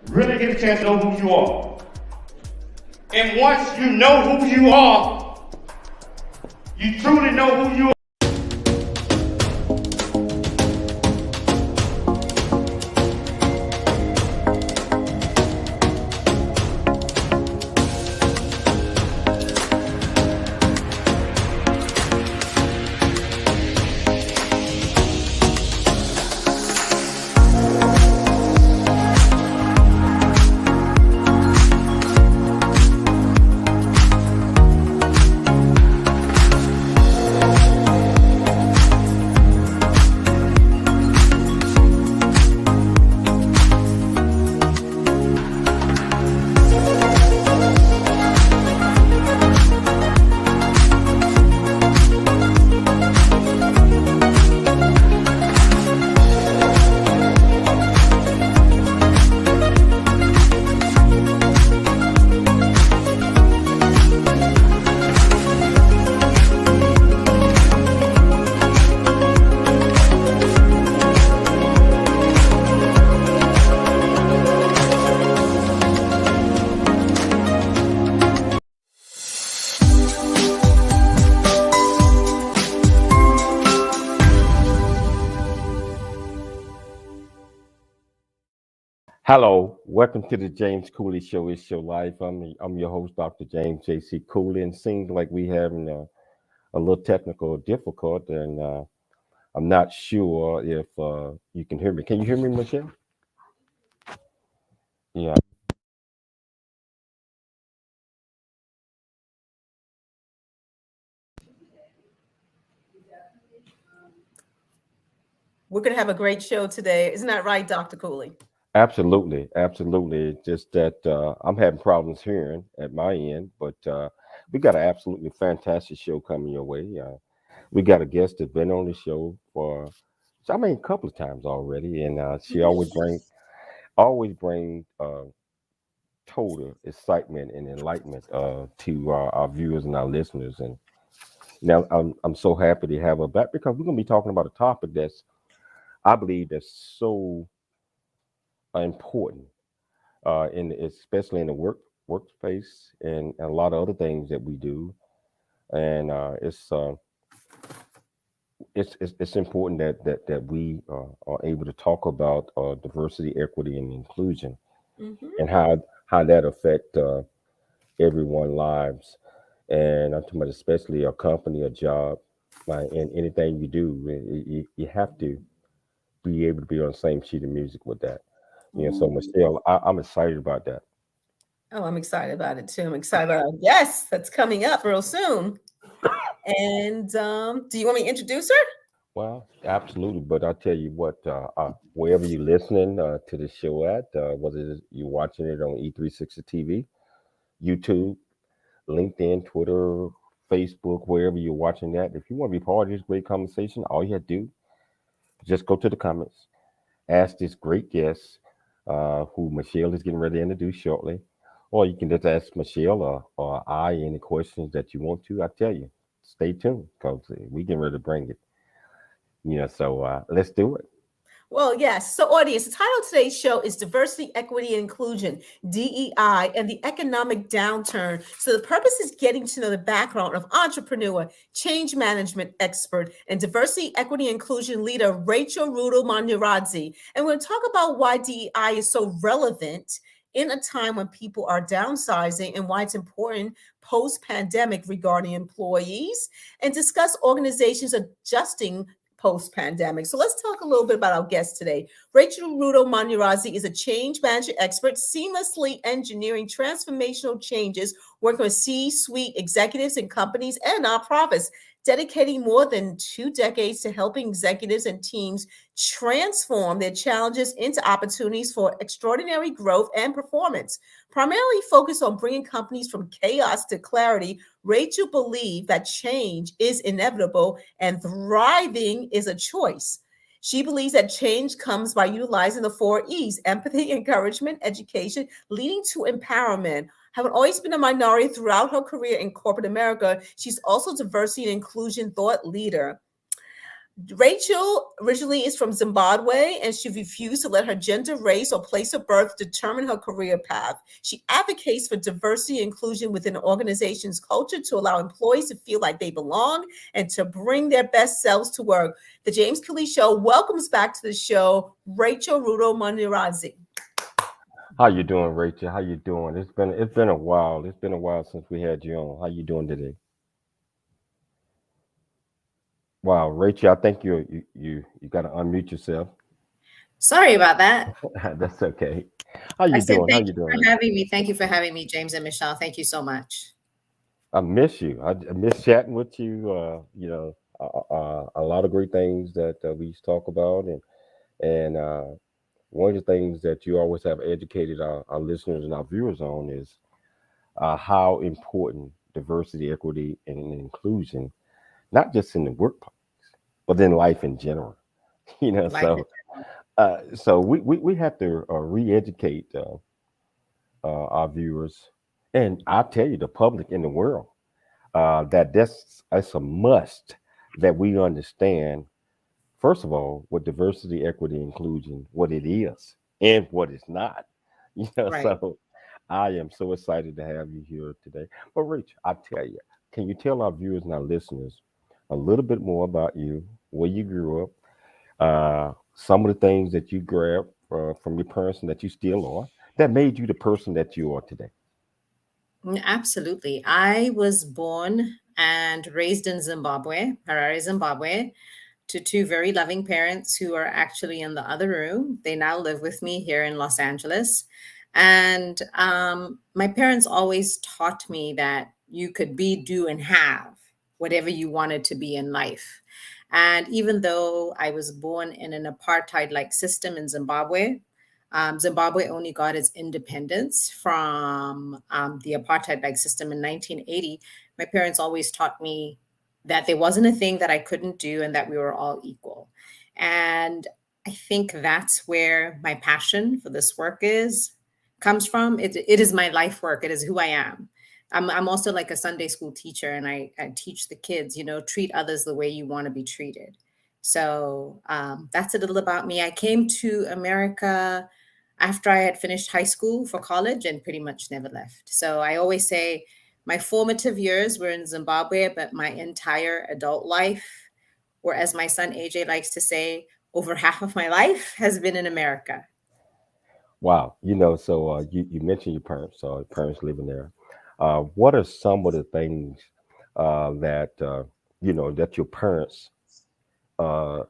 Really get a chance to know who you are. And once you know who you are, you truly know who you are. Hello, welcome to the James Cooley Show. It's your life. I'm your host, Dr. James J.C. Cooley, and it seems like we having a little technical difficulty, and I'm not sure if you can hear me. Can you hear me, Michelle? Yeah. We're going to have a great show today. Isn't that right, Dr. Cooley? Absolutely, absolutely. It's just that I'm having problems hearing at my end, but we got an absolutely fantastic show coming your way. We got a guest that's been on the show for, a couple of times already, and she always bring total excitement and enlightenment to our viewers and our listeners. And now I'm so happy to have her back because we're gonna be talking about a topic that's I believe that's so important especially in the workspace and a lot of other things that we do. And it's important that we are able to talk about diversity, equity, and inclusion, and how that affect everyone's lives. And I'm talking about especially a company, a job, and anything you do, you have to be able to be on the same sheet of music with that. So Michelle, I'm excited about that. Oh, I'm excited about it too. I'm excited about it. Yes, that's coming up real soon. And do you want me to introduce her? Well, absolutely. But I'll tell you what, wherever you're listening to the show at, whether you're watching it on E360 TV, YouTube, LinkedIn, Twitter, Facebook, wherever you're watching that, if you want to be part of this great conversation, all you have to do is just go to the comments, ask this great guest, who Michelle is getting ready to introduce shortly, or you can just ask Michelle or I any questions that you want to. I tell you, stay tuned because we getting ready to bring it. So let's do it. Well, yes. So, audience, the title of today's show is Diversity, Equity, and Inclusion, DEI, and the Economic Downturn. So, the purpose is getting to know the background of entrepreneur, change management expert, and diversity, equity, and inclusion leader, Rachel Rudo Munyaradzi. And we're going to talk about why DEI is so relevant in a time when people are downsizing and why it's important post-pandemic regarding employees, and discuss organizations adjusting post-pandemic. So let's talk a little bit about our guest today. Rachel Rudo Munyaradzi is a change management expert, seamlessly engineering transformational changes, working with C-suite executives in companies and nonprofits, dedicating more than 2 decades to helping executives and teams transform their challenges into opportunities for extraordinary growth and performance. Primarily focused on bringing companies from chaos to clarity, Rachel believed that change is inevitable and thriving is a choice. She believes that change comes by utilizing the 4 E's: empathy, encouragement, education, leading to empowerment. Having always been a minority throughout her career in corporate America, she's also diversity and inclusion thought leader. Rachel originally is from Zimbabwe, and she refused to let her gender, race, or place of birth determine her career path. She advocates for diversity and inclusion within an organization's culture to allow employees to feel like they belong and to bring their best selves to work. The James Kelly Show welcomes back to the show Rachel Rudo Munyaradzi. How you doing, Rachel? How you doing? It's been a while. It's been a while since we had you on. How you doing today? Wow, Rachel, I think you got to unmute yourself. Sorry about that. That's okay. How I you said doing? How thank you you for doing? having me. Thank you for having me, James and Michelle. Thank you so much. I miss you. I miss chatting with you. A lot of great things that we used to talk about, and one of the things that you always have educated our listeners and our viewers on is how important diversity, equity, and inclusion, not just in the workplace, but in life in general. You know, Life is so we have to re-educate our viewers, and I tell you, the public in the world, that that's a must that we understand. First of all, what diversity, equity, inclusion, what it is, and what it's not. right. So I am so excited to have you here today. But Rich, I tell you, can you tell our viewers and our listeners a little bit more about you, where you grew up, some of the things that you grabbed from your parents and that you still are, that made you the person that you are today? Absolutely. I was born and raised in Zimbabwe, Harare, Zimbabwe, to two very loving parents who are actually in the other room. They now live with me here in Los Angeles. And my parents always taught me that you could be, do, and have whatever you wanted to be in life. And even though I was born in an apartheid like system in Zimbabwe, Zimbabwe only got its independence from the apartheid like system in 1980. My parents always taught me that there wasn't a thing that I couldn't do and that we were all equal. And I think that's where my passion for this work is comes from. It is my life work. It is who I am. I'm also like a Sunday school teacher, and I teach the kids, treat others the way you want to be treated. So that's a little about me. I came to America after I had finished high school for college and pretty much never left. So I always say my formative years were in Zimbabwe, but my entire adult life, or as my son AJ likes to say, over half of my life has been in America. Wow, so you mentioned your parents living there. What are some of the things that that your parents uh,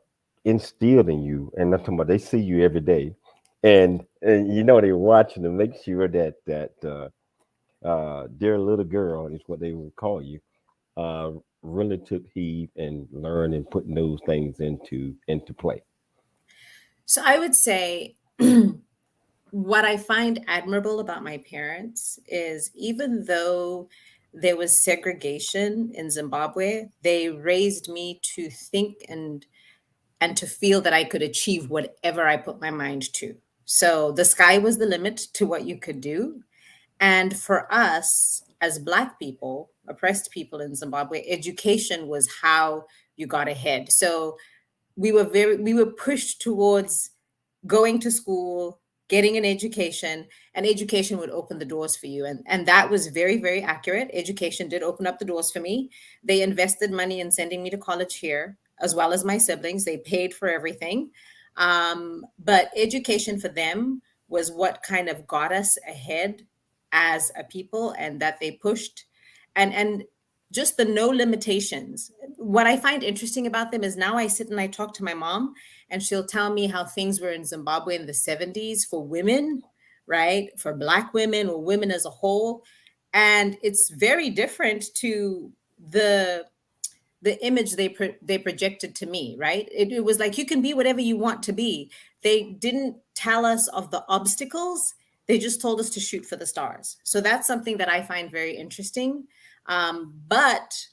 instilled in you? And I'm talking about they see you every day, and they're watching to make sure that their little girl is what they would call you. Uh, really took heed and learned and putting those things into play. So I would say what I find admirable about my parents is even though there was segregation in Zimbabwe, they raised me to think and to feel that I could achieve whatever I put my mind to. So the sky was the limit to what you could do. And for us as Black people, oppressed people in Zimbabwe, education was how you got ahead. So we were pushed towards going to school, getting an education, and education would open the doors for you. And that was very, very accurate. Education did open up the doors for me. They invested money in sending me to college here, as well as my siblings. They paid for everything. But education for them was what kind of got us ahead as a people, and that they pushed. And just the no limitations. What I find interesting about them is now I sit and I talk to my mom, and she'll tell me how things were in Zimbabwe in the 70s for women, right? For Black women or women as a whole. And it's very different to the image they projected to me, right? It was like you can be whatever you want to be. They didn't tell us of the obstacles. They just told us to shoot for the stars. So that's something that I find very interesting. But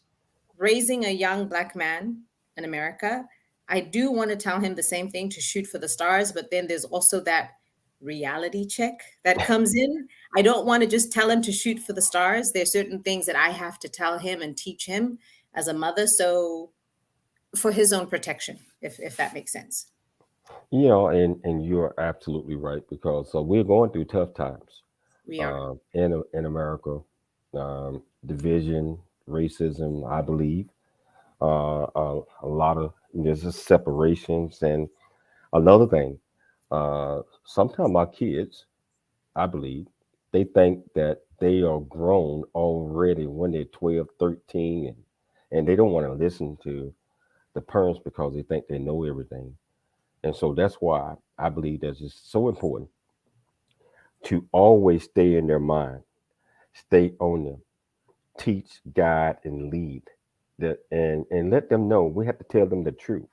raising a young Black man in America, I do want to tell him the same thing, to shoot for the stars. But then there's also that reality check that comes in. I don't want to just tell him to shoot for the stars. There's certain things that I have to tell him and teach him as a mother. So for his own protection, if that makes sense. And you're absolutely right, because we're going through tough times We are. in America. Division, racism, I believe, a lot of there's just separations, and another thing. Sometimes our kids, I believe, they think that they are grown already when they're 12, 13, and they don't want to listen to the parents because they think they know everything. And so that's why I believe that it's so important to always stay in their mind, stay on them, teach, guide, and lead. That and let them know, we have to tell them the truth,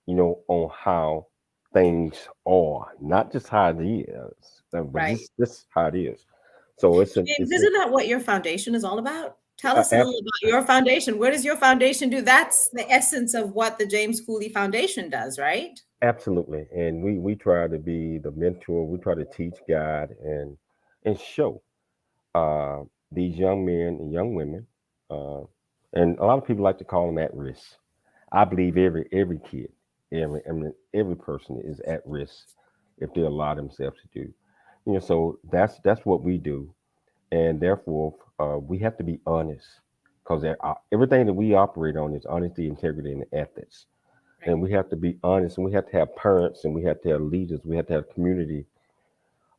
on how things are, not just how it is, but Right. just how it is. So James, isn't that what your foundation is all about? Tell us a ab- little about your foundation. What does your foundation do? That's the essence of what the James Cooley Foundation does, right? absolutely. And we try to be the mentor. We try to teach, guide, and show uh, these young men and young women, uh, and a lot of people like to call them at risk. I believe every kid, every person is at risk if they allow themselves to do. So that's what we do, and therefore we have to be honest, because everything that we operate on is honesty, integrity, and ethics. Right. And we have to be honest, and we have to have parents, and we have to have leaders, we have to have community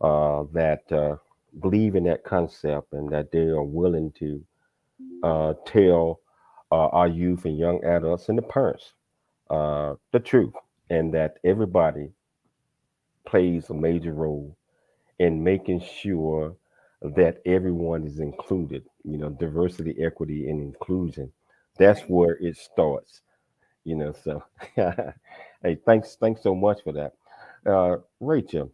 that believe in that concept, and that they are willing to tell our youth and young adults and the parents the truth, and that everybody plays a major role in making sure that everyone is included. Diversity, equity, and inclusion. That's Right. where it starts. So hey, thanks so much for that. Rachel,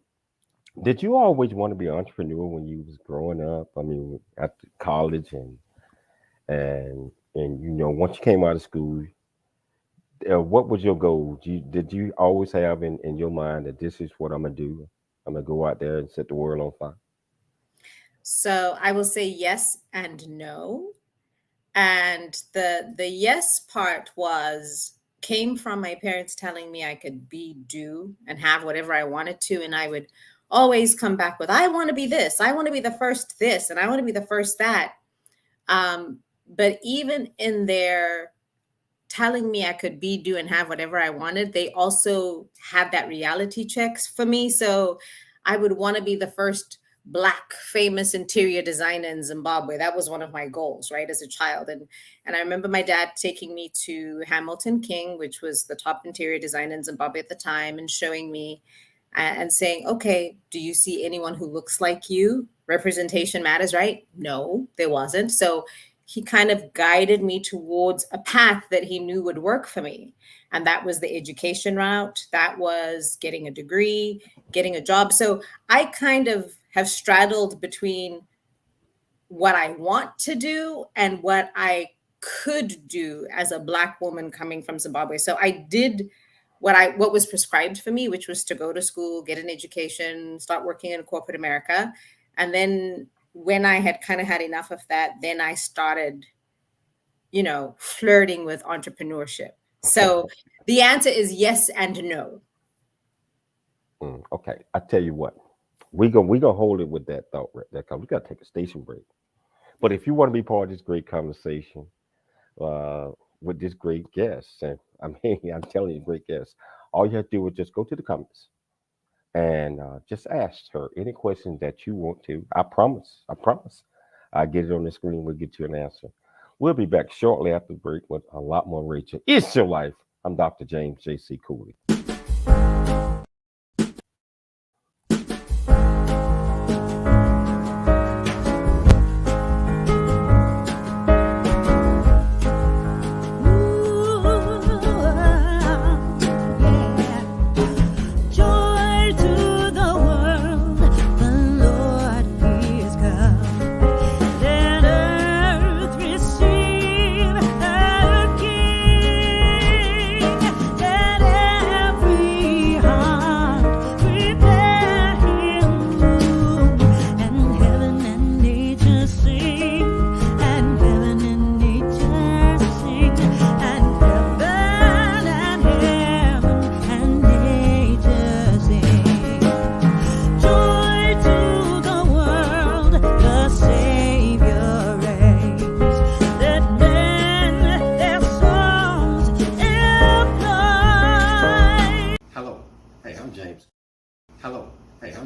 did you always want to be an entrepreneur when you was growing up? I mean, at college, and once you came out of school, what was your goal? Did you always have in your mind that this is what I'm gonna do? I'm gonna go out there and set the world on fire. So I will say yes and no. And the yes part came from my parents telling me I could be, do, and have whatever I wanted to. And I would always come back with, I want to be this, I want to be the first this, and I want to be the first that. But even in their telling me I could be, do, and have whatever I wanted, they also had that reality checks for me. So I would want to be the first Black famous interior designer in Zimbabwe. That was one of my goals, right, as a child. And I remember my dad taking me to Hamilton King, which was the top interior designer in Zimbabwe at the time, and showing me and saying, okay, do you see anyone who looks like you? Representation matters, right? No, there wasn't. So he kind of guided me towards a path that he knew would work for me. And that was the education route. That was getting a degree, getting a job. So I kind of have straddled between what I want to do and what I could do as a Black woman coming from Zimbabwe. So I did what was prescribed for me, which was to go to school, get an education, start working in corporate America. And then when I had kind of had enough of that, then I started, flirting with entrepreneurship. So the answer is yes and no. Okay, I tell you what, we gonna hold it with that thought right there, because we gotta take a station break. But if you want to be part of this great conversation with this great guest, and I mean, I'm telling you, great guest, all you have to do is just go to the comments and just ask her any questions that you want to. I promise. I get it on the screen. We'll get you an answer. We'll be back shortly after the break with a lot more Rachel. It's your life. I'm Dr. James J.C. Cooley. Let every heart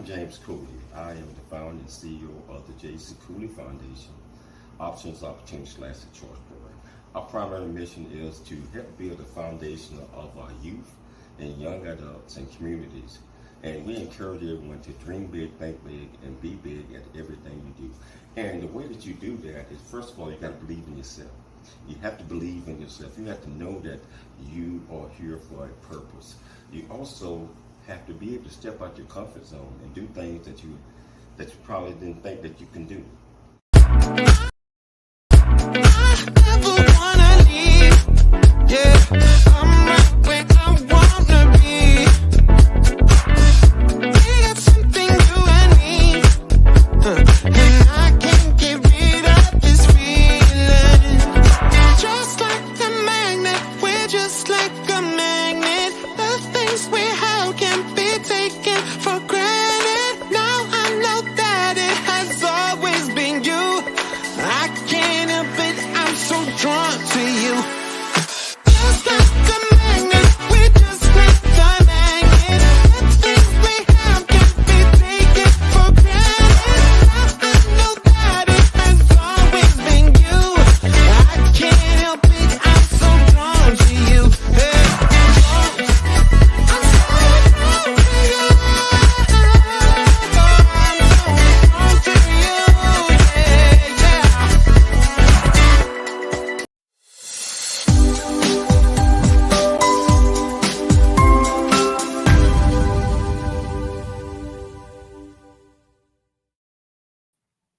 I'm James Cooley. I am the founder and CEO of the J.C. Cooley Foundation, Options, Opportunities, Lasting Choice Program. Our primary mission is to help build the foundation of our youth and young adults and communities. And we encourage everyone to dream big, think big, and be big at everything you do. And the way that you do that is, first of all, you got to believe in yourself. You have to believe in yourself. You have to know that you are here for a purpose. You also have to be able to step out your comfort zone and do things that you probably didn't think that you can do.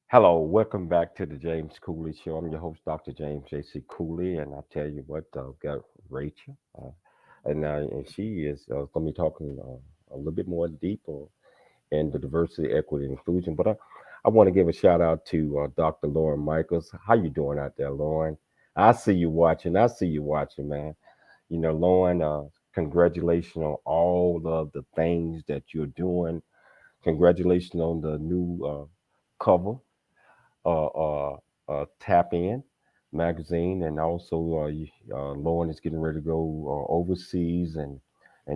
Hello, welcome back to the James Cooley Show. I'm your host, Dr. James J.C. Cooley, and I tell you what, I've got Rachel, and she is going to be talking a little bit more deeper in the diversity, equity, and inclusion. But I want to give a shout out to Dr. Lauren Michaels. How you doing out there, Lauren? I see you watching. Man. You know, Lauren, congratulations on all of the things that you're doing. Congratulations on the new cover Tap In magazine, and also Lauren is getting ready to go overseas and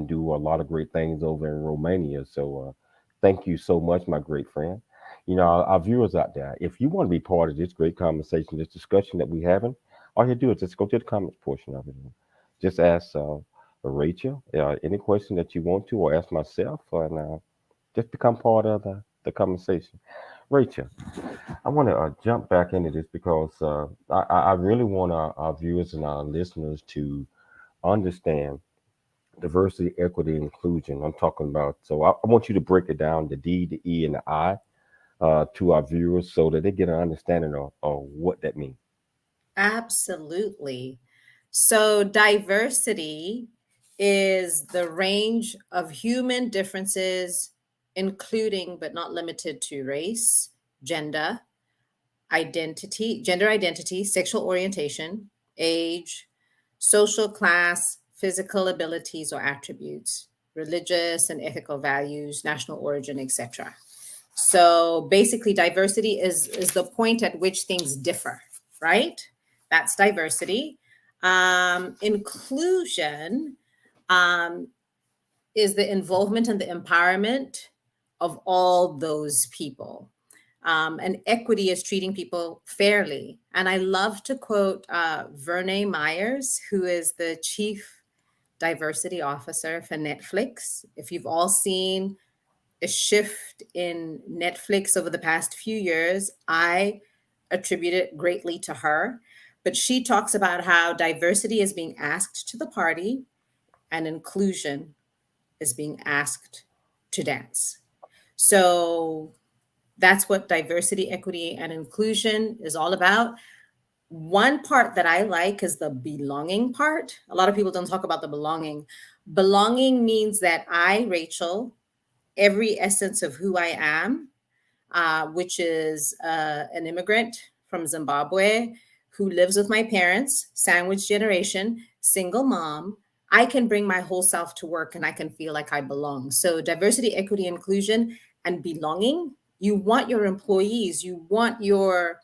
do a lot of great things over in Romania. So thank you so much, my great friend. You know, our viewers out there, if you want to be part of this great conversation, this discussion that we're having, all you do is just go to the comments portion of it. Just ask Rachel any question that you want to, or ask myself, and just become part of the conversation. Rachel, I want to jump back into this because I really want our viewers and our listeners to understand diversity, equity, inclusion. I'm talking about, so I want you to break it down, the D, the E, and the I, to our viewers so that they get an understanding of what that means. Absolutely. So, diversity is the range of human differences, including but not limited to race, gender identity, sexual orientation, age, social class, physical abilities or attributes, religious and ethical values, national origin, etc. So basically, diversity is the point at which things differ, right? That's diversity. Inclusion is the involvement and the empowerment of all those people. And equity is treating people fairly. And I love to quote Verne Myers, who is the chief diversity officer for Netflix. If you've all seen a shift in Netflix over the past few years, I attribute it greatly to her. But she talks about how diversity is being asked to the party and inclusion is being asked to dance. So that's what diversity, equity, and inclusion is all about. One part that I like is the belonging part. A lot of people don't talk about the belonging. Belonging means that I, Rachel, every essence of who I am, which is an immigrant from Zimbabwe who lives with my parents, sandwich generation, single mom, I can bring my whole self to work and I can feel like I belong. So diversity, equity, inclusion, and belonging. You want your employees, you want your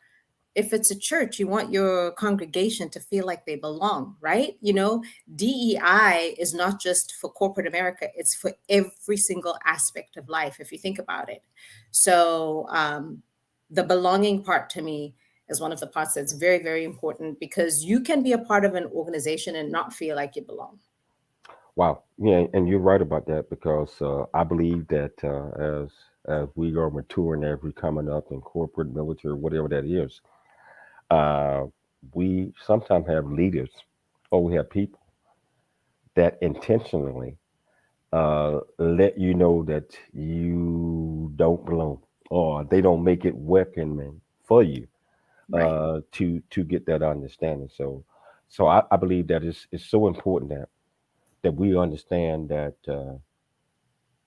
If it's a church, you want your congregation to feel like they belong, right? You know, DEI is not just for corporate America, it's for every single aspect of life, if you think about it. So, the belonging part to me is one of the parts that's very, very important because you can be a part of an organization and not feel like you belong. Wow. Yeah, and you're right about that because I believe that as we are maturing, as we're coming up in corporate, military, whatever that is, uh, we sometimes have leaders or we have people that intentionally let you know that you don't belong or they don't make it welcoming for you Right. to get that understanding. So I believe that it's so important that we understand that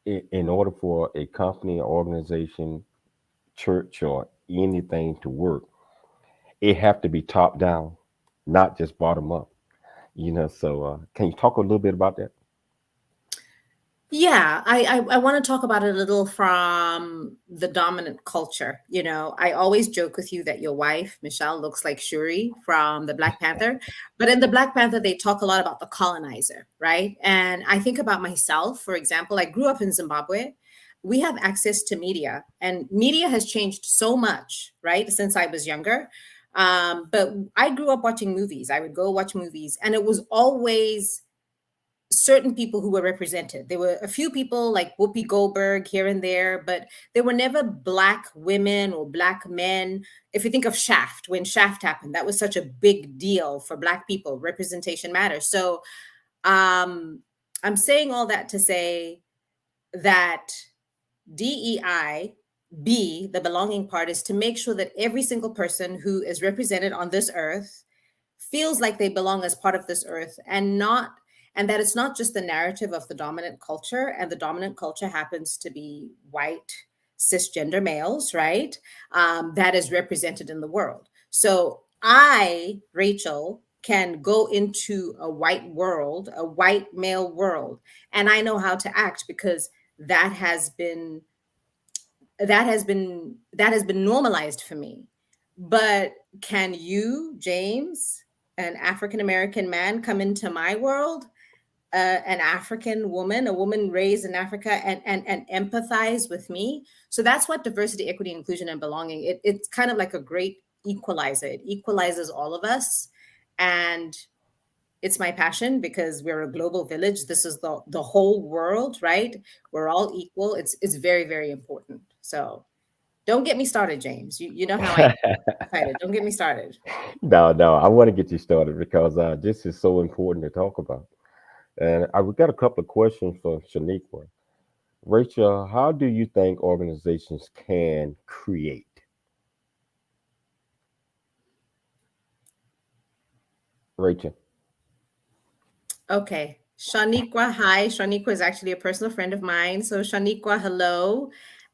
in order for a company, organization, church, or anything to work, it have to be top down, not just bottom up. So can you talk a little bit about that? Yeah, I want to talk about it a little from the dominant culture. You know, I always joke with you that your wife, Michelle, looks like Shuri from the Black Panther. But in the Black Panther, they talk a lot about the colonizer, right? And I think about myself, for example, I grew up in Zimbabwe. We have access to media, and media has changed so much, right, since I was younger. But I grew up watching movies. I would go watch movies, and it was always certain people who were represented. There were a few people like Whoopi Goldberg here and there, but there were never Black women or Black men. If you think of Shaft, when Shaft happened, that was such a big deal for Black people. Representation matters. So um, I'm saying all that to say that DEI, B, the belonging part, is to make sure that every single person who is represented on this earth feels like they belong as part of this earth and that it's not just the narrative of the dominant culture, and the dominant culture happens to be white cisgender males, right? That is represented in the world. So I, Rachel, can go into a white world, a white male world, and I know how to act because that has been that has been normalized for me. But can you, James, an African American man, come into my world, an African woman, a woman raised in Africa, and empathize with me? So that's what diversity, equity, inclusion, and belonging. It's kind of like a great equalizer. It equalizes all of us, and it's my passion because we're a global village. This is the whole world, right? We're all equal. It's very, very important. So don't get me started, James. You know how I am excited. Don't get me started. No, I want to get you started because this is so important to talk about. And we got a couple of questions for Shaniqua. Rachel, how do you think organizations can create? Rachel. Okay. Shaniqua, hi. Shaniqua is actually a personal friend of mine. So, Shaniqua, hello.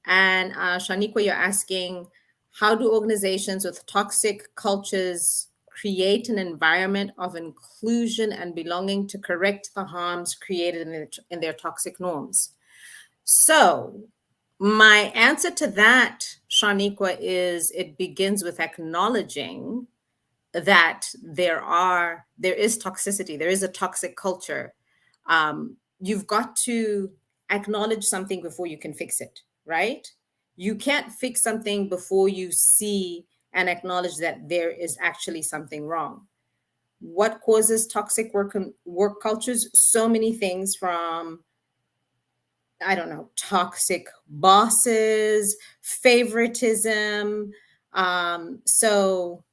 And Shaniqua, you're asking, how do organizations with toxic cultures create an environment of inclusion and belonging to correct the harms created in their toxic norms? So, my answer to that, Shaniqua, is it begins with acknowledging that there is toxicity, there is a toxic culture. You've got to acknowledge something before you can fix it, right? You can't fix something before you see and acknowledge that there is actually something wrong. What causes toxic work cultures? So many things, from, I don't know, toxic bosses, favoritism. So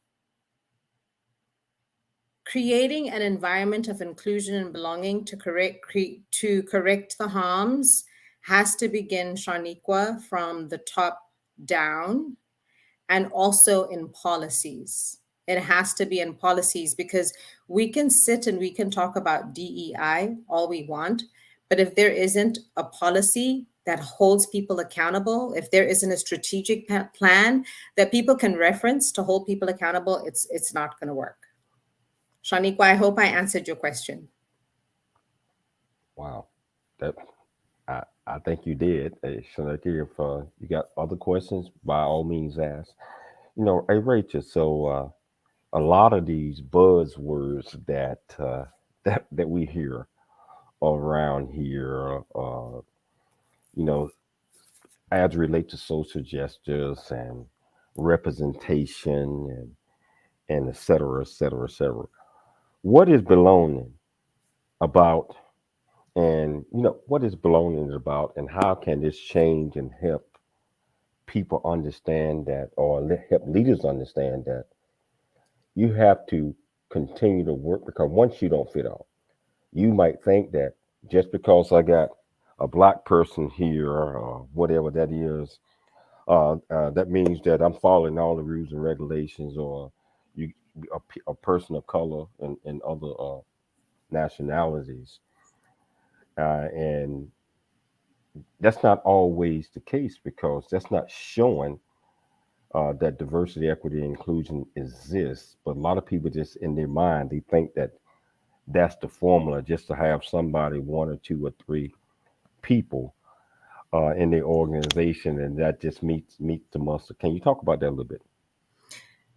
creating an environment of inclusion and belonging to correct the harms has to begin, Shaniqua, from the top down, and also in policies. It has to be in policies because we can sit and we can talk about DEI all we want, but if there isn't a policy that holds people accountable, if there isn't a strategic plan that people can reference to hold people accountable, it's not going to work. Shaniqua, I hope I answered your question. Wow. That I think you did. Shaniqua, if you got other questions, by all means ask. Hey Rachel, so a lot of these buzzwords that we hear around here, you know, as relate to social justice and representation and et cetera, et cetera, et cetera. What is belonging about, and what is belonging about, and how can this change and help people understand that, or help leaders understand that you have to continue to work, because once you don't fit on, you might think that just because I got a black person here or whatever that is, that means that I'm following all the rules and regulations, or you a person of color and other nationalities, and that's not always the case, because that's not showing that diversity, equity, and inclusion exists. But a lot of people just in their mind, they think that that's the formula, just to have somebody, one or two or three people in their organization, and that just meets the muscle. Can you talk about that a little bit?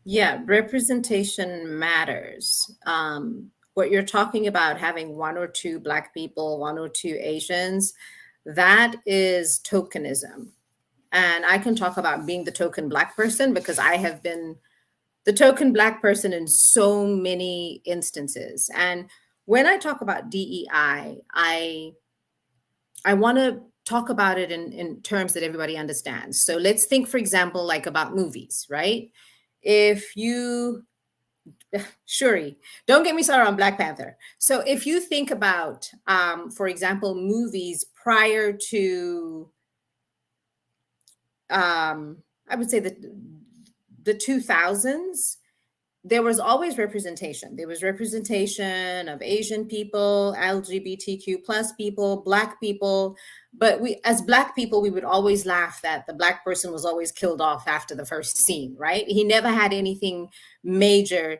Yeah, representation matters. What you're talking about, having one or two Black people, one or two Asians, that is tokenism. And I can talk about being the token Black person, because I have been the token Black person in so many instances. And when I talk about DEI, I want to talk about it in terms that everybody understands. So let's think, for example, like about movies, right? If you, Shuri, don't get me started on Black Panther. So if you think about, for example, movies prior to, I would say the 2000s, there was always representation. There was representation of Asian people, LGBTQ plus people, Black people. But we, as Black people, we would always laugh that the Black person was always killed off after the first scene, right? He never had anything major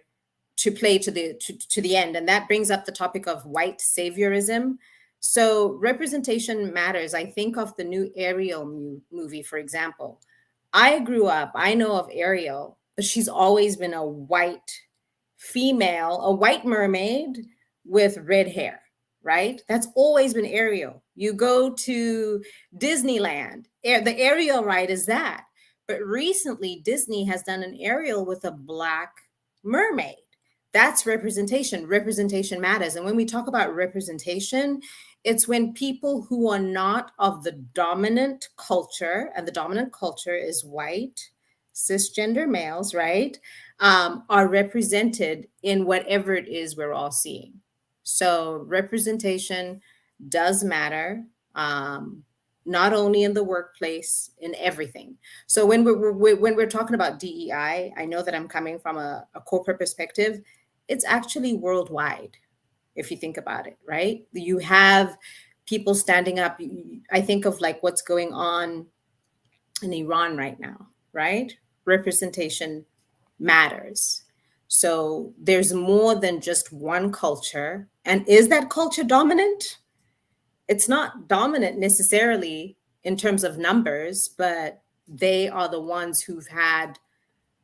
to play to the end. And that brings up the topic of white saviorism. So representation matters. I think of the new Ariel movie, for example. I grew up, I know of Ariel, but she's always been a white female, a white mermaid with red hair, right? That's always been Ariel. You go to Disneyland, the Ariel ride is that. But recently, Disney has done an Ariel with a Black mermaid. That's representation. Representation matters. And when we talk about representation, it's when people who are not of the dominant culture, and the dominant culture is white, cisgender males, right, are represented in whatever it is we're all seeing. So representation does matter, not only in the workplace, in everything. So when we're talking about DEI, I know that I'm coming from a corporate perspective. It's actually worldwide, if you think about it, right? You have people standing up. I think of like what's going on in Iran right now, right? Representation matters. So there's more than just one culture. And is that culture dominant? It's not dominant necessarily in terms of numbers, but they are the ones who've had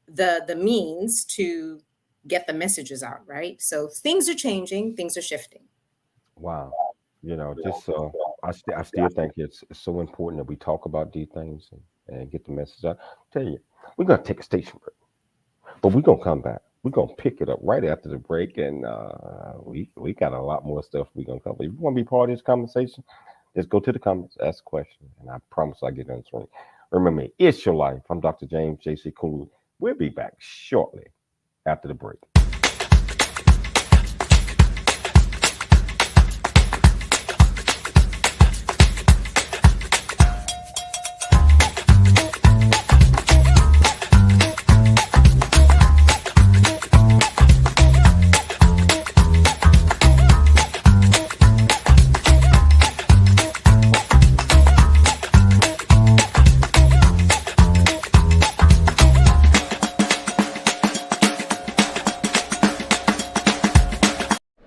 the means to get the messages out, right? So things are changing, things are shifting. Wow. Just I still think it's so important that we talk about these things and get the message out. Tell you, we're gonna take a station break, but we're gonna come back. We're gonna pick it up right after the break, and we got a lot more stuff we're gonna cover. If you want to be part of this conversation, just go to the comments, ask a question, and I promise I'll get answering. Remember me, it's your life. I'm Dr. James J.C. Cooley. We'll be back shortly after the break.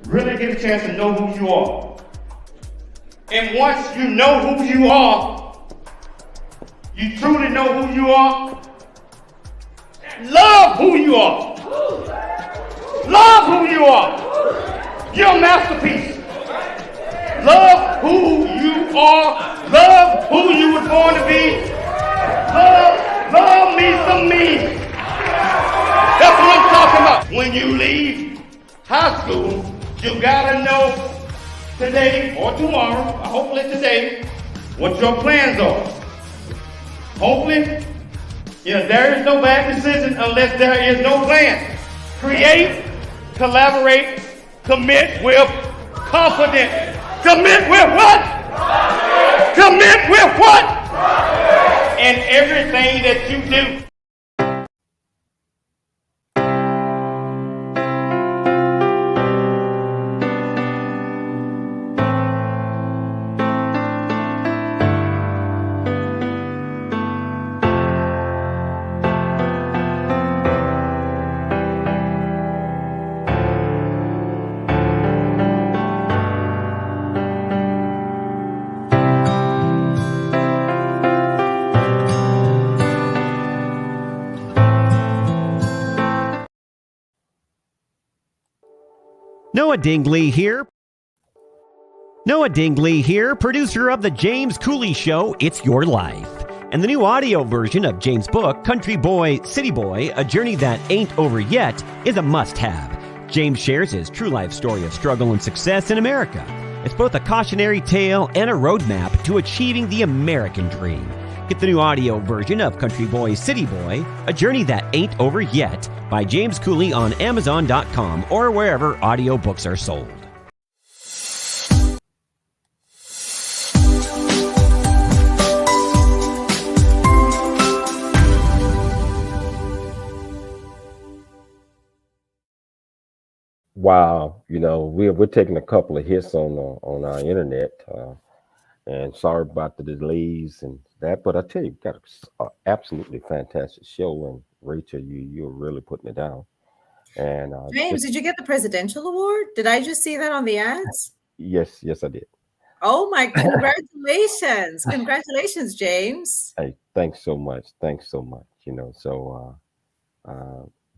Really get a chance to know who you are. And once you know who you are, you truly know who you are, Love who you are. Love who you are. You're a masterpiece. Love who you are. Love who you were born to be. Love me some me. That's what I'm talking about. When you leave high school, you gotta know today or tomorrow, or hopefully today, what your plans are. Hopefully, there is no bad decision unless there is no plan. Create, collaborate, commit with confidence. Commit with what? Commit with what? In everything that you do. Noah Dingley here. Noah Dingley here, producer of The James Cooley Show, It's Your Life. And the new audio version of James' book, Country Boy, City Boy, A Journey That Ain't Over Yet, is a must-have. James shares his true life story of struggle and success in America. It's both a cautionary tale and a roadmap to achieving the American dream. Get the new audio version of Country Boy, City Boy, A Journey That Ain't Over Yet by James Cooley on Amazon.com or wherever audiobooks are sold. Wow, we're taking a couple of hits on our internet, and sorry about the delays and that. But I tell you, got an absolutely fantastic show, and Rachel, you're really putting it down. And James, did you get the presidential award? Did I just see that on the ads? Yes, I did. Oh my! Congratulations, congratulations, James. Hey, thanks so much.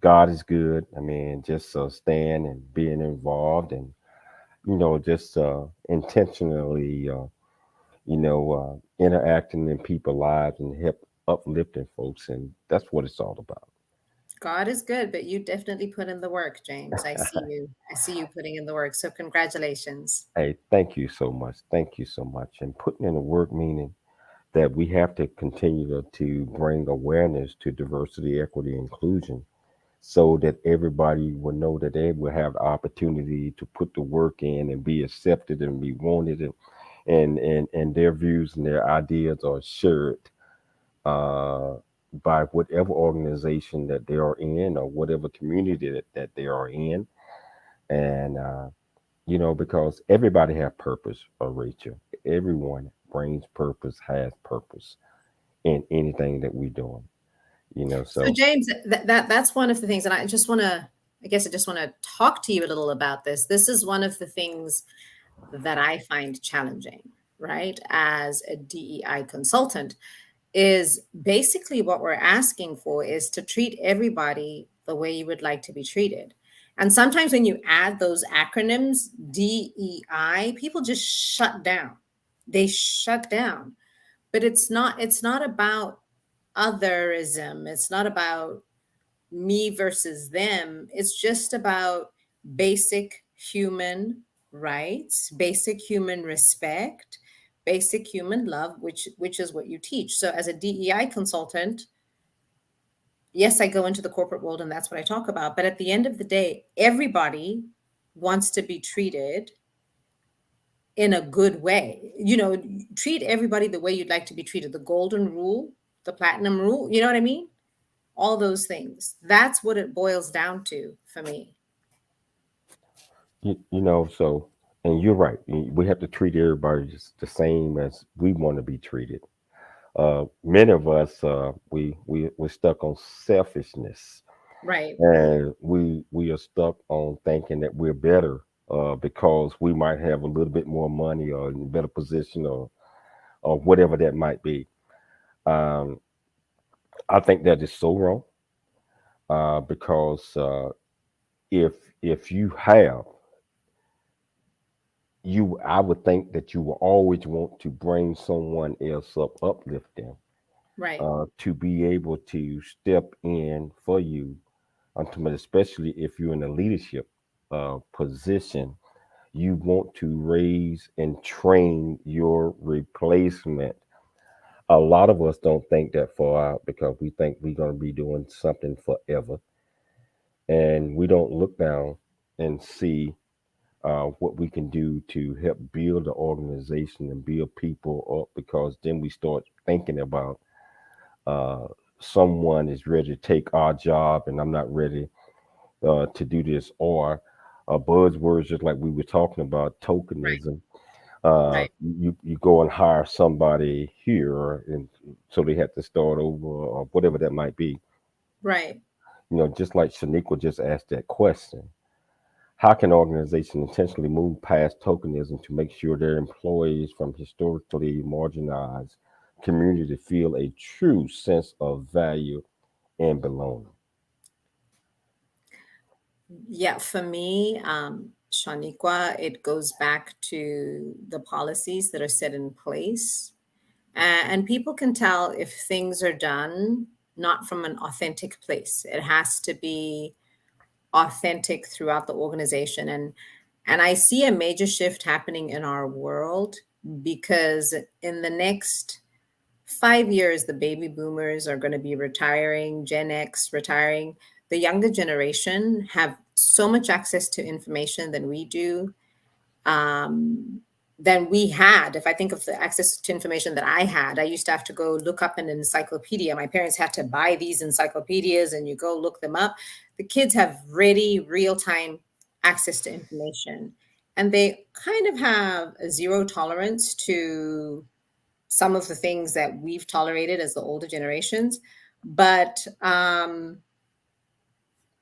God is good. I mean, just staying and being involved, and just intentionally, interacting in people's lives and uplifting folks, and that's what it's all about. God is good, but you definitely put in the work, James. I see you. I see you putting in the work. So congratulations. Hey, thank you so much. And putting in the work, meaning that we have to continue to bring awareness to diversity, equity, inclusion, so that everybody will know that they will have the opportunity to put the work in and be accepted and be wanted, and their views and their ideas are shared by whatever organization that they are in or whatever community that they are in. And because everybody have purpose, Rachel. Everyone brings purpose, has purpose in anything that we're doing. So James, that's one of the things, and I just want to talk to you a little about this. This is one of the things that I find challenging, right? As a DEI consultant, is basically what we're asking for is to treat everybody the way you would like to be treated. And sometimes when you add those acronyms, DEI, people just shut down. They shut down. But it's not about otherism. It's not about me versus them. It's just about basic human rights, basic human respect, basic human love, which is what you teach. So as a DEI consultant, yes, I go into the corporate world and that's what I talk about. But at the end of the day, everybody wants to be treated in a good way. Treat everybody the way you'd like to be treated. The golden rule, the platinum rule, you know what I mean? All those things. That's what it boils down to for me. So, and you're right. We have to treat everybody just the same as we want to be treated. Many of us, we're stuck on selfishness, right? And we are stuck on thinking that we're better because we might have a little bit more money or in a better position or whatever that might be. I think that is so wrong. because if you have you, I would think that you will always want to bring someone else up, uplift them, Right. to be able to step in for you, ultimately, especially if you're in a leadership position. You want to raise and train your replacement. A lot of us don't think that far out because we think we're going to be doing something forever, and we don't look down and see what we can do to help build the organization and build people up, because then we start thinking about uh, someone is ready to take our job and I'm not ready to do this, or buzzwords just like we were talking about, Right. tokenism. Right. You go and hire somebody here, and so they have to start over or whatever that might be. Right. Just like Shaniqua just asked that question, how can organizations intentionally move past tokenism to make sure their employees from historically marginalized communities feel a true sense of value and belonging? Yeah, for me, Shaniqua, it goes back to the policies that are set in place. And people can tell if things are done not from an authentic place. It has to be authentic throughout the organization. And I see a major shift happening in our world because in the next 5 years, the baby boomers are going to be retiring, Gen X retiring. The younger generation have so much access to information than we do, um, than we had. If I think of the access to information that I had, I used to have to go look up an encyclopedia. My parents had to buy these encyclopedias and you go look them up. The kids have ready, real time access to information. And they kind of have a zero tolerance to some of the things that we've tolerated as the older generations. But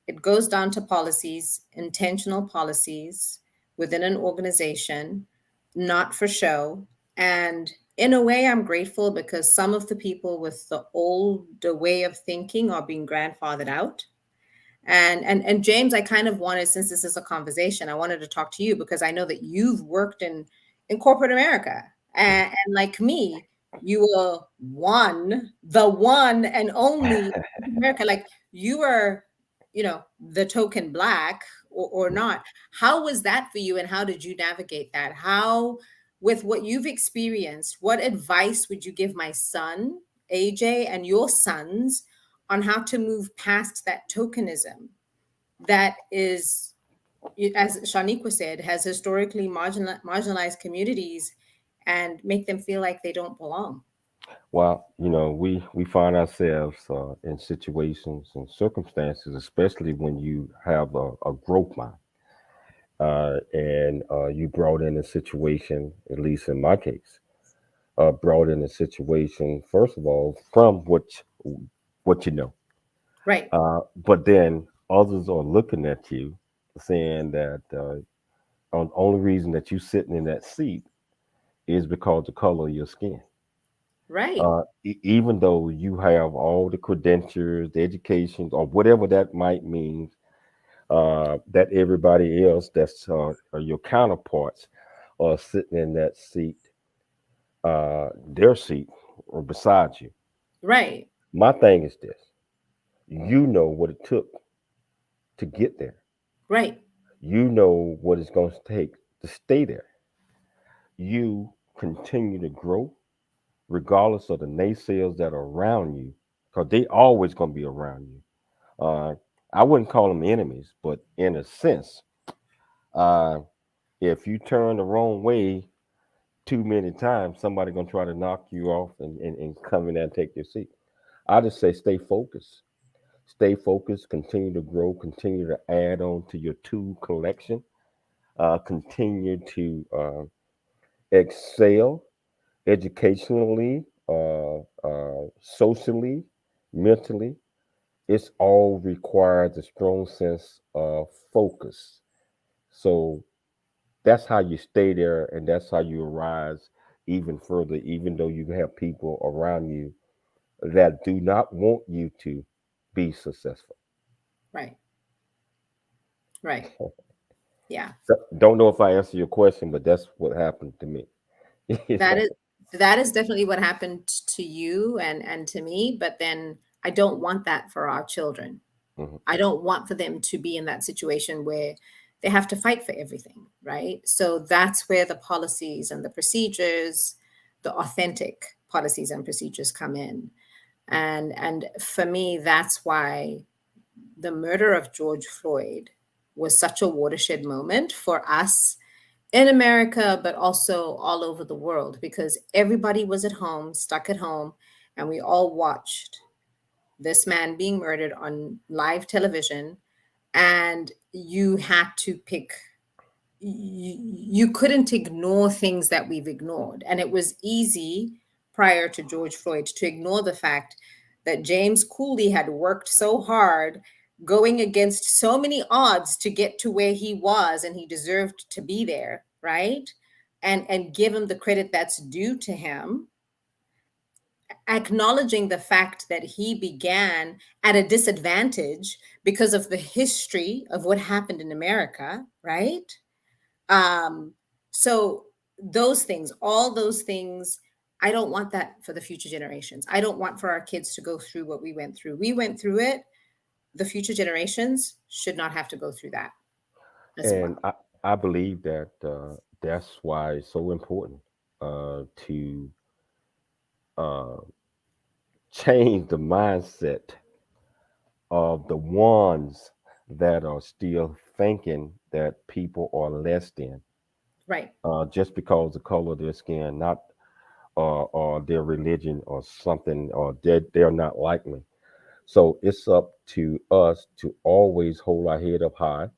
it goes down to policies, intentional policies within an organization, not for show. And in a way, I'm grateful because some of the people with the older way of thinking are being grandfathered out. And James, I kind of wanted, since this is a conversation, I wanted to talk to you because I know that you've worked in corporate America, and like me, you were the one and only in America. Like you were, the token black or not. How was that for you, and how did you navigate that? How, with what you've experienced, what advice would you give my son AJ and your sons on how to move past that tokenism that is, as Shaniqua said, has historically marginalized communities and make them feel like they don't belong? Well, we find ourselves in situations and circumstances, especially when you have a growth mind, and you brought in a situation, at least in my case, brought in a situation, first of all, from what you know. Right, But then others are looking at you saying that the only reason that you're sitting in that seat is because the color of your skin. right, Even though you have all the credentials, the education, or whatever that might mean, that everybody else that's are your counterparts are sitting in that seat, their seat, or beside you. right, My thing is this: you know what it took to get there. right, You know what it's going to take to stay there. You continue to grow regardless of the naysayers that are around you, because they always going to be around you. Uh, I wouldn't call them enemies, but in a sense, uh, if you turn the wrong way too many times, somebody going to try to knock you off and come in there and take your seat. I just say stay focused. Stay focused, continue to grow, continue to add on to your tool collection, continue to excel educationally, socially, mentally. It's all requires a strong sense of focus. So that's how you stay there, and that's how you rise even further, even though you have people around you that do not want you to be successful. Right. Right. Yeah. So, don't know if I answered your question, but that's what happened to me. That is definitely what happened to you and to me, but then I don't want that for our children. Mhm. I don't want for them to be in that situation where they have to fight for everything, right? So that's where the policies and the procedures, the authentic policies and procedures come in. And for me, that's why the murder of George Floyd was such a watershed moment for us in America, but also all over the world, because everybody was at home, stuck at home, and we all watched this man being murdered on live television. And you had to pick, you couldn't ignore things that we've ignored. And it was easy prior to George Floyd to ignore the fact that James Cooley had worked so hard, going against so many odds to get to where he was, and he deserved to be there, right? And give him the credit that's due to him, acknowledging the fact that he began at a disadvantage because of the history of what happened in America, right? So those things, all those things, I don't want that for the future generations. I don't want for our kids to go through what we went through. We went through it. The future generations should not have to go through that as And well. I believe that that's why it's so important to uh, change the mindset of the ones that are still thinking that people are less than Right. just because of the color of their skin, not or their religion or something, or they're not like me. So it's up to us to always hold our head up high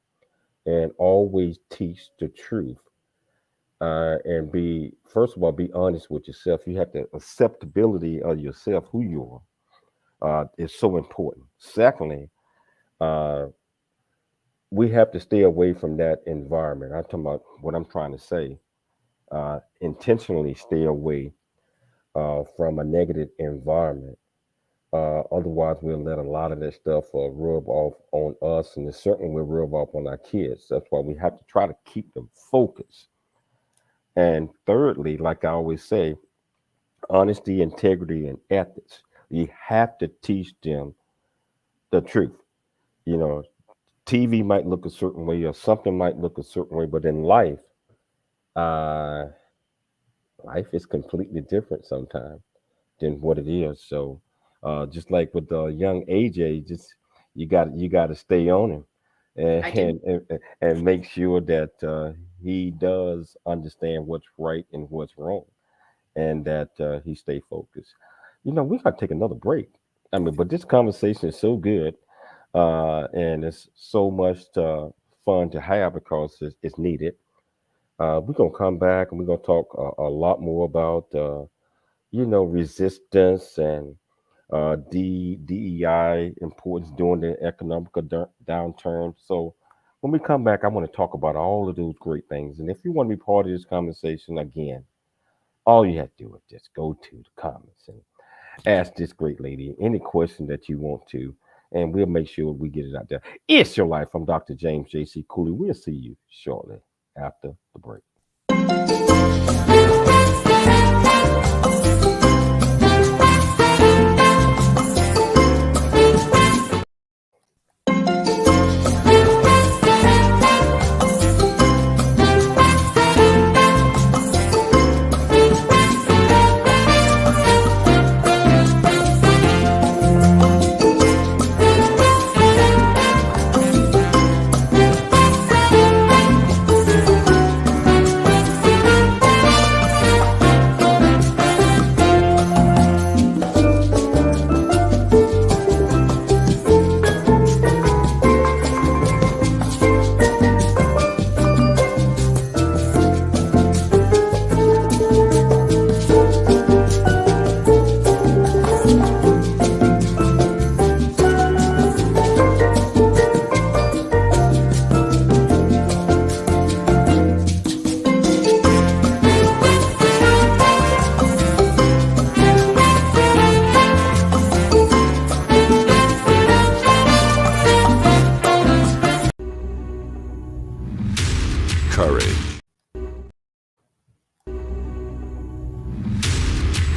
and always teach the truth. And be, first of all, be honest with yourself. You have the acceptability of yourself, who you are, is so important. Secondly, uh, we have to stay away from that environment. I'm talking about what I'm trying to say. Intentionally stay away from a negative environment. Otherwise, we'll let a lot of that stuff rub off on us, and it certainly will rub off on our kids. That's why we have to try to keep them focused. And thirdly, like I always say, honesty, integrity, and ethics. You have to teach them the truth. You know, TV might look a certain way, or something might look a certain way, but in life, uh, life is completely different sometimes than what it is. So, just like with the young AJ, just you got to stay on him I do. and make sure that he does understand what's right and what's wrong, and that he stay focused. You know, we got to take another break. I mean, but this conversation is so good, and it's so much fun to have because it's needed. We're gonna come back and we're gonna talk a lot more about resistance and DEI importance during the economic downturn. So when we come back, I want to talk about all of those great things. And if you want to be part of this conversation again, all you have to do is just go to the comments and ask this great lady any question that you want to, and we'll make sure we get it out there. It's your life. I'm Dr. James J.C. Cooley. We'll see you shortly after the break.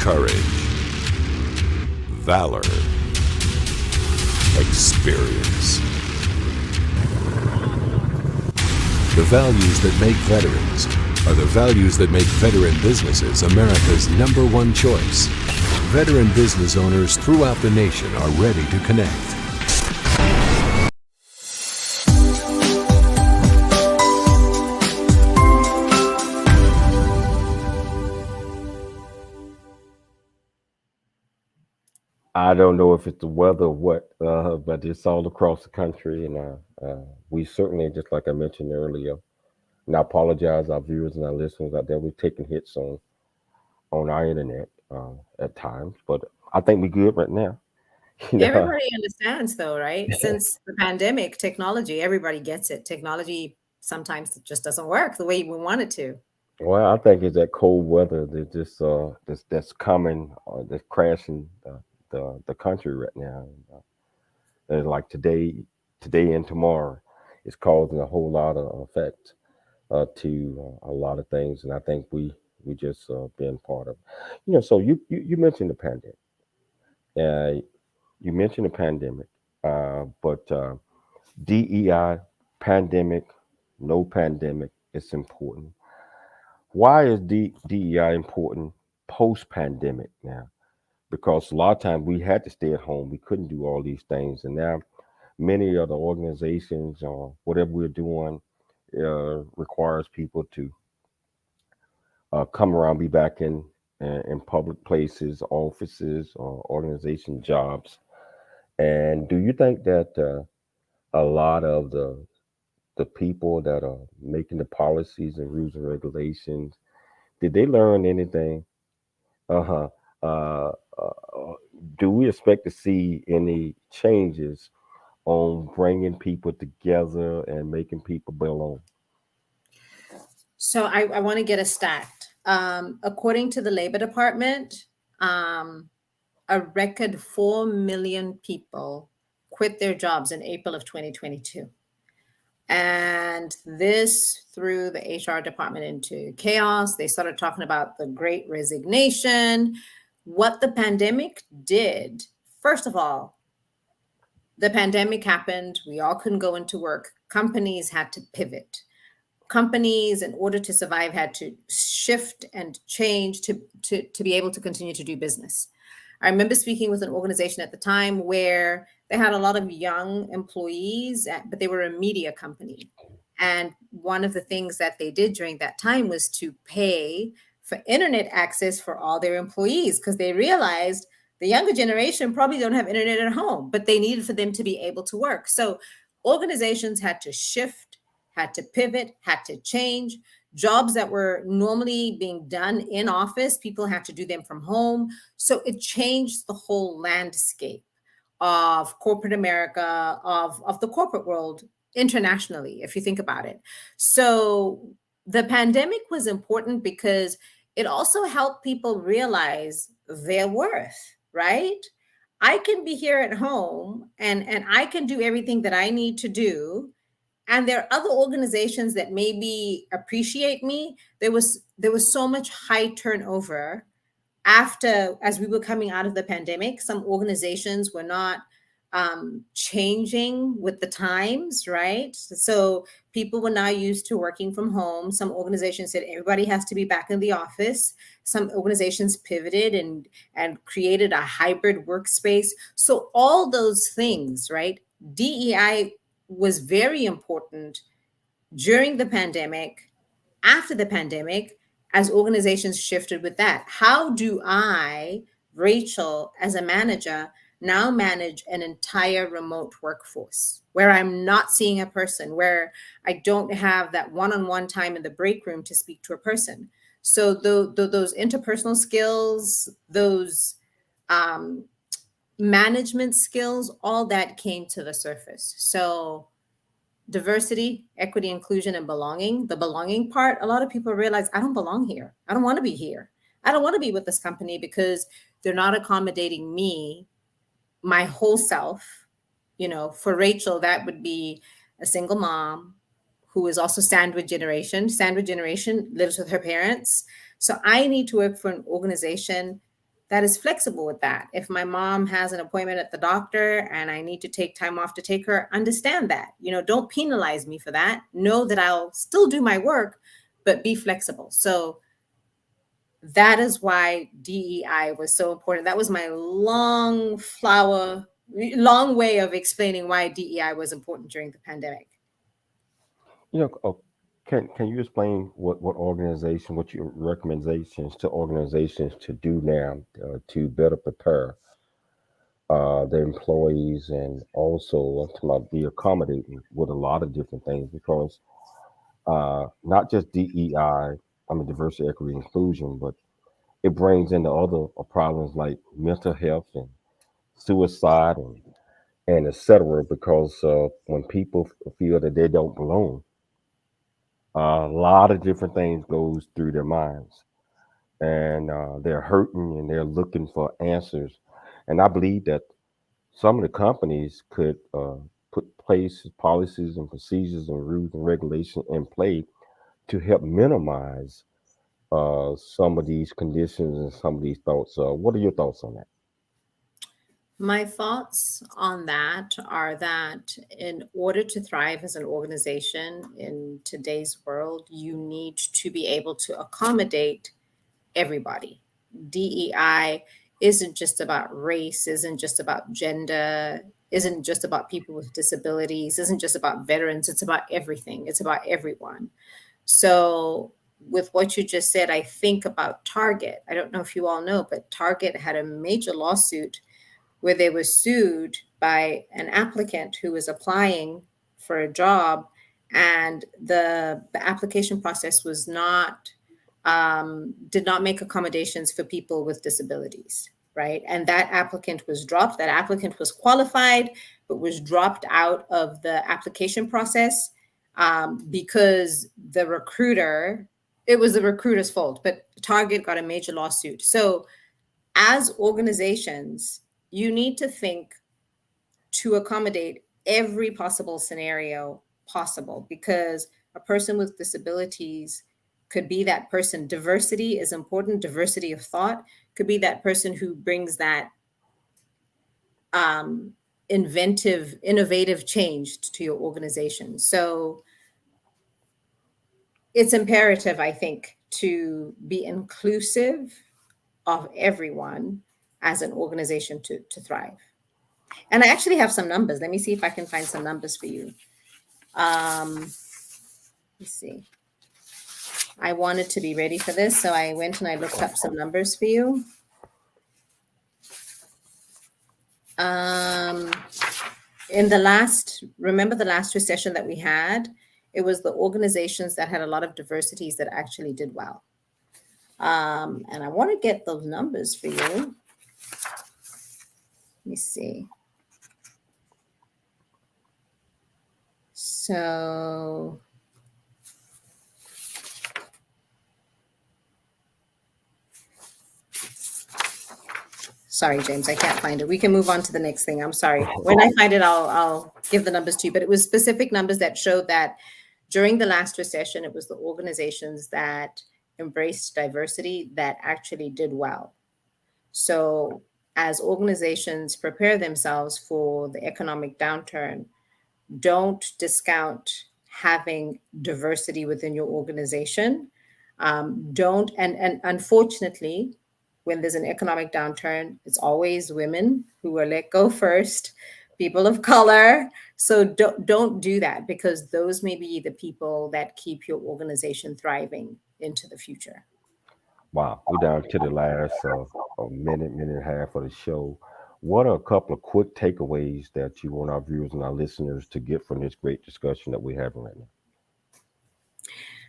courage, valor, experience. The values that make veterans are the values that make veteran businesses America's #1 choice. Veteran business owners throughout the nation are ready to connect. I don't know if it's the weather or what, but it's all across the country, and we certainly, just like I mentioned earlier, and I apologize, our viewers and our listeners out there, we're taking hits on our internet at times, but I think we're good right now. You know, Everybody understands, though, right? Since the pandemic, technology, everybody gets it. Technology sometimes it just doesn't work the way we want it to. well, I think it's that cold weather that just that's coming, that's crashing the country right now. And like today and tomorrow, it's causing a whole lot of effect to a lot of things, and I think we just been part of. So you mentioned the pandemic. Uh, you mentioned the pandemic, but DEI, pandemic, no pandemic, it's important. Why is DEI important post pandemic now? Because a lot of times we had to stay at home, we couldn't do all these things, and now many of the organizations or whatever we're doing requires people to come around, be back in public places, offices, or organization jobs. And do you think that a lot of the people that are making the policies and rules and regulations, did they learn anything? Uh-huh. Uh, do we expect to see any changes on bringing people together and making people belong? So I want to get a stat. According to the Labor Department, a record 4 million people quit their jobs in April of 2022. And this threw the HR department into chaos. They started talking about the great resignation. What the pandemic did, first of all, the pandemic happened. We all couldn't go into work. Companies had to pivot. Companies, in order to survive, had to shift and change to be able to continue to do business. I remember speaking with an organization at the time where they had a lot of young employees, but they were a media company. And one of the things that they did during that time was to pay for internet access for all their employees, because they realized the younger generation probably don't have internet at home, but they needed for them to be able to work. So organizations had to shift, had to pivot, had to change. Jobs that were normally being done in office, people had to do them from home. So it changed the whole landscape of corporate America, of the corporate world internationally, if you think about it. So the pandemic was important because it also helped people realize their worth, right? I can be here at home and I can do everything that I need to do. And there are other organizations that maybe appreciate me. There was so much high turnover as we were coming out of the pandemic. Some organizations were not changing with the times, right? So people were now used to working from home. Some organizations said everybody has to be back in the office. Some organizations pivoted and created a hybrid workspace. So all those things, right? DEI was very important during the pandemic, after the pandemic, as organizations shifted with that. How do I, Rachel, as a manager, now manage an entire remote workforce where I'm not seeing a person, where I don't have that one-on-one time in the break room to speak to a person? So those interpersonal skills, those management skills, all that came to the surface. So diversity, equity, inclusion, and belonging. The belonging part, a lot of people realize I don't belong here. I don't want to be here. I don't want to be with this company because they're not accommodating me, my whole self. For Rachel, that would be a single mom who is also sandwich generation. Sandwich generation lives with her parents. So I need to work for an organization that is flexible with that. If my mom has an appointment at the doctor and I need to take time off to take her, understand that. Don't penalize me for that. Know that I'll still do my work, but be flexible. So that is why DEI was so important. That was my long way of explaining why DEI was important during the pandemic. Can you explain what your recommendations to organizations to do now to better prepare their employees, and also to be accommodating with a lot of different things, because not just DEI, diversity, equity, inclusion, but it brings in the other problems like mental health and suicide and et cetera, because when people feel that they don't belong, a lot of different things goes through their minds, and they're hurting and they're looking for answers. And I believe that some of the companies could put place policies and procedures and rules and regulations in play to help minimize some of these conditions and some of these thoughts. What are your thoughts on that? My thoughts on that are that in order to thrive as an organization in today's world, you need to be able to accommodate everybody. DEI isn't just about race, isn't just about gender, isn't just about people with disabilities, isn't just about veterans. It's about everything. It's about everyone. So with what you just said, I think about Target. I don't know if you all know, but Target had a major lawsuit where they were sued by an applicant who was applying for a job, and the application process was not did not make accommodations for people with disabilities, right? And that applicant was dropped. That applicant was qualified, but was dropped out of the application process because it was the recruiter's fault, but Target got a major lawsuit. So as organizations, you need to think to accommodate every possible scenario possible, because a person with disabilities could be that person. Diversity is important. Diversity of thought could be that person who brings that innovative change to your organization. So it's imperative, I think, to be inclusive of everyone as an organization to thrive. And I actually have some numbers. Let me see if I can find some numbers for you. Let's see. I wanted to be ready for this, so I went and I looked up some numbers for you. Remember the last recession that we had? It was the organizations that had a lot of diversities that actually did well. And I want to get those numbers for you. Let me see. So sorry, James, I can't find it. We can move on to the next thing. I'm sorry. When I find it, I'll give the numbers to you. But it was specific numbers that showed that during the last recession, it was the organizations that embraced diversity that actually did well. So as organizations prepare themselves for the economic downturn, don't discount having diversity within your organization. And unfortunately, when there's an economic downturn, it's always women who are let go first, people of color. So don't do that, because those may be the people that keep your organization thriving into the future. Wow, we're down to the last minute and a half of the show. What are a couple of quick takeaways that you want our viewers and our listeners to get from this great discussion that we're having right now?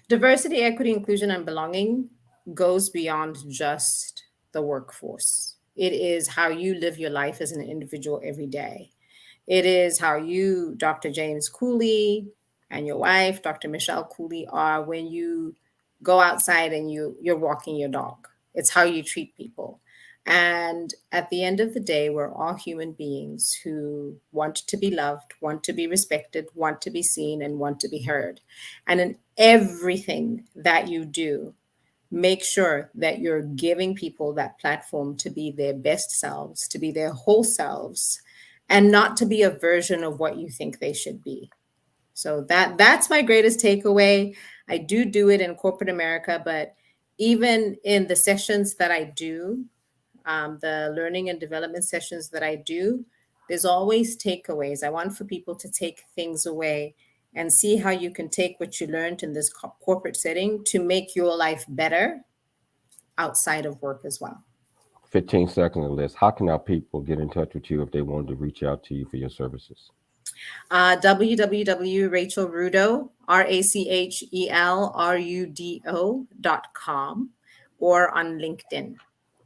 Diversity, equity, inclusion, and belonging goes beyond just the workforce. It is how you live your life as an individual every day. It is how you, Dr. James Cooley, and your wife, Dr. Michelle Cooley, are when you go outside and you're walking your dog. It's how you treat people. And at the end of the day, we're all human beings who want to be loved, want to be respected, want to be seen, and want to be heard. And in everything that you do, make sure that you're giving people that platform to be their best selves, to be their whole selves, and not to be a version of what you think they should be. So that's my greatest takeaway. I do it in corporate America, but even in the sessions that I do, the learning and development sessions that I do, there's always takeaways. I want for people to take things away and see how you can take what you learned in this corporate setting to make your life better outside of work as well. 15 seconds or less. How can our people get in touch with you if they wanted to reach out to you for your services? www.rachelrudo, RACHELRUDO.com, or on LinkedIn,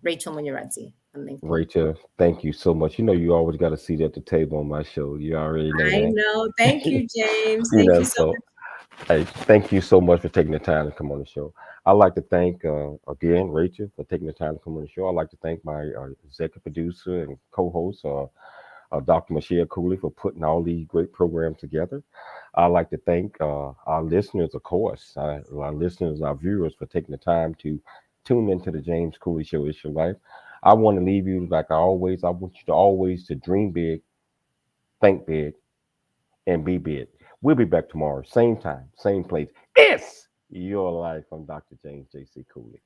Rachel Munyaradzi on LinkedIn. Rachel, thank you so much. You know, you always got a seat at the table on my show. You already know I that. know. Thank you, James. You Thank know, you so much. hey, thank you so much for taking the time to come on the show. I'd like to thank, again, Rachel, for taking the time to come on the show. I'd like to thank my executive producer and co-host, Dr. Michelle Cooley, for putting all these great programs together. I'd like to thank our listeners, of course, our listeners, our viewers, for taking the time to tune into the James Cooley Show. It's your life. I want to leave you like I want you to always to dream big, think big, and be big. We'll be back tomorrow, same time, same place. It's your life. I'm Dr. James J.C. Cooley.